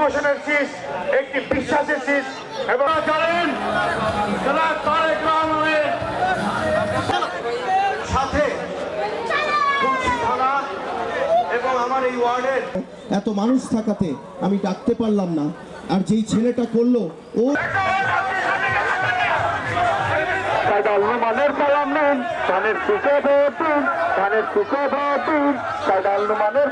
ইমোশনের শীষ, একটি বিশ্বাসের শীষ। এবং জানেন তারেক রহমানের সাথে তুলসী থানা এবং আমার এই ওয়ার্ডের এত মানুষ থাকাতে আমি ডাকতে পারলাম না। আর যেই ছেলেটা করলো ও মানের সালাম নেন, ধানের সুখে ভোট দিন, ধানের সুখে ভোট দিন, মানের